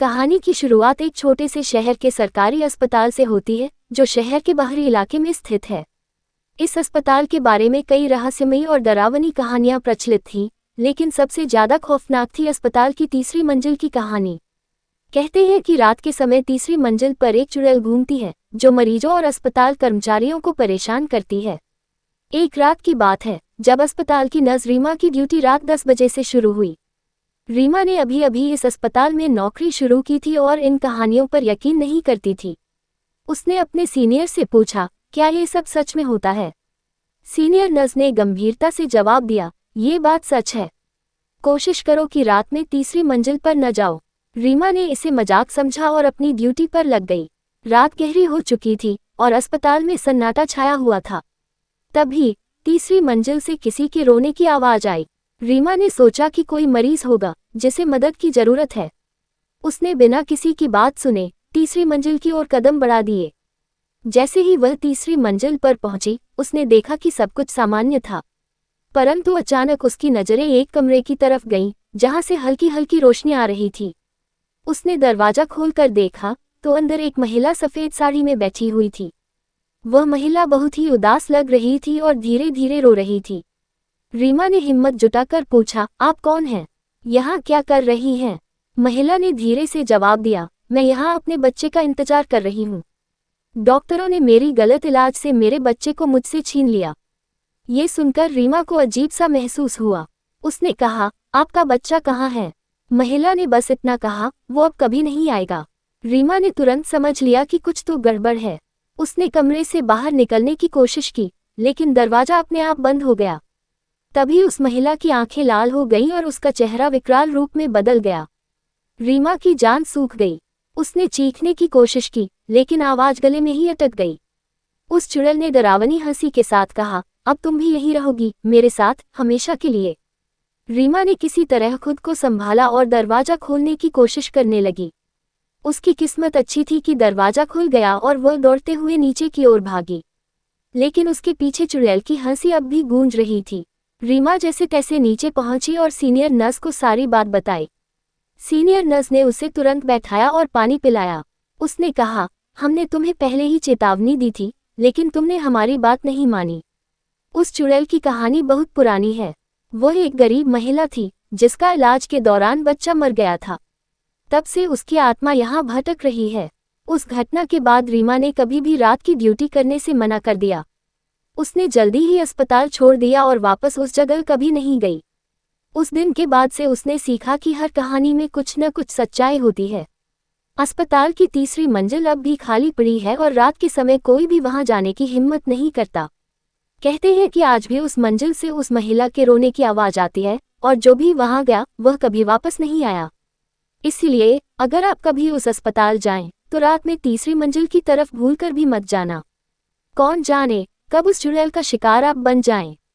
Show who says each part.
Speaker 1: कहानी की शुरुआत एक छोटे से शहर के सरकारी अस्पताल से होती है, जो शहर के बाहरी इलाके में स्थित है। इस अस्पताल के बारे में कई रहस्यमयी और डरावनी कहानियां प्रचलित थीं, लेकिन सबसे ज्यादा खौफनाक थी अस्पताल की तीसरी मंजिल की कहानी। कहते हैं कि रात के समय तीसरी मंजिल पर एक चुड़ैल घूमती है, जो मरीजों और अस्पताल कर्मचारियों को परेशान करती है। एक रात की बात है, जब अस्पताल की नर्स रीमा की ड्यूटी रात 10 बजे से शुरू हुई। रीमा ने अभी अभी इस अस्पताल में नौकरी शुरू की थी और इन कहानियों पर यकीन नहीं करती थी। उसने अपने सीनियर से पूछा, क्या ये सब सच में होता है? सीनियर नर्स ने गंभीरता से जवाब दिया, ये बात सच है। कोशिश करो कि रात में तीसरी मंजिल पर न जाओ। रीमा ने इसे मजाक समझा और अपनी ड्यूटी पर लग गई। रात गहरी हो चुकी थी और अस्पताल में सन्नाटा छाया हुआ था। तभी तीसरी मंजिल से किसी के रोने की आवाज आई। रीमा ने सोचा कि कोई मरीज होगा जिसे मदद की जरूरत है। उसने बिना किसी की बात सुने तीसरी मंजिल की ओर कदम बढ़ा दिए। जैसे ही वह तीसरी मंजिल पर पहुंची, उसने देखा कि सब कुछ सामान्य था, परंतु अचानक उसकी नजरें एक कमरे की तरफ गईं, जहां से हल्की हल्की रोशनी आ रही थी। उसने दरवाजा खोलकर देखा तो अंदर एक महिला सफेद साड़ी में बैठी हुई थी। वह महिला बहुत ही उदास लग रही थी और धीरे धीरे रो रही थी। रीमा ने हिम्मत जुटाकर पूछा, आप कौन हैं? यहाँ क्या कर रही हैं? महिला ने धीरे से जवाब दिया, मैं यहाँ अपने बच्चे का इंतजार कर रही हूँ। डॉक्टरों ने मेरी गलत इलाज से मेरे बच्चे को मुझसे छीन लिया। ये सुनकर रीमा को अजीब सा महसूस हुआ। उसने कहा, आपका बच्चा कहाँ है? महिला ने बस इतना कहा, वो अब कभी नहीं आएगा। रीमा ने तुरंत समझ लिया कि कुछ तो गड़बड़ है। उसने कमरे से बाहर निकलने की कोशिश की, लेकिन दरवाजा अपने आप बंद हो गया। तभी उस महिला की आंखें लाल हो गईं और उसका चेहरा विकराल रूप में बदल गया। रीमा की जान सूख गई। उसने चीखने की कोशिश की, लेकिन आवाज गले में ही अटक गई। उस चुड़ैल ने डरावनी हंसी के साथ कहा, अब तुम भी यहीं रहोगी, मेरे साथ, हमेशा के लिए। रीमा ने किसी तरह खुद को संभाला और दरवाजा खोलने की कोशिश करने लगी। उसकी किस्मत अच्छी थी कि दरवाजा खुल गया और वह दौड़ते हुए नीचे की ओर भागी। लेकिन उसके पीछे चुड़ैल की हंसी अब भी गूंज रही थी। रीमा जैसे तैसे नीचे पहुंची और सीनियर नर्स को सारी बात बताई। सीनियर नर्स ने उसे तुरंत बैठाया और पानी पिलाया। उसने कहा, हमने तुम्हें पहले ही चेतावनी दी थी, लेकिन तुमने हमारी बात नहीं मानी। उस चुड़ैल की कहानी बहुत पुरानी है। वह एक गरीब महिला थी, जिसका इलाज के दौरान बच्चा मर गया था। तब से उसकी आत्मा यहाँ भटक रही है। उस घटना के बाद रीमा ने कभी भी रात की ड्यूटी करने से मना कर दिया। उसने जल्दी ही अस्पताल छोड़ दिया और वापस उस जगह कभी नहीं गई। उस दिन के बाद से उसने सीखा कि हर कहानी में कुछ न कुछ सच्चाई होती है। अस्पताल की तीसरी मंजिल अब भी खाली पड़ी है और रात के समय कोई भी वहां जाने की हिम्मत नहीं करता। कहते हैं कि आज भी उस मंजिल से उस महिला के रोने की आवाज आती है, और जो भी वहां गया वह कभी वापस नहीं आया। इसलिए अगर आप कभी उस अस्पताल जाएं, तो रात में तीसरी मंजिल की तरफ भूलकर भी मत जाना। कौन जाने कब उस चुड़ैल का शिकार आप बन जाएं।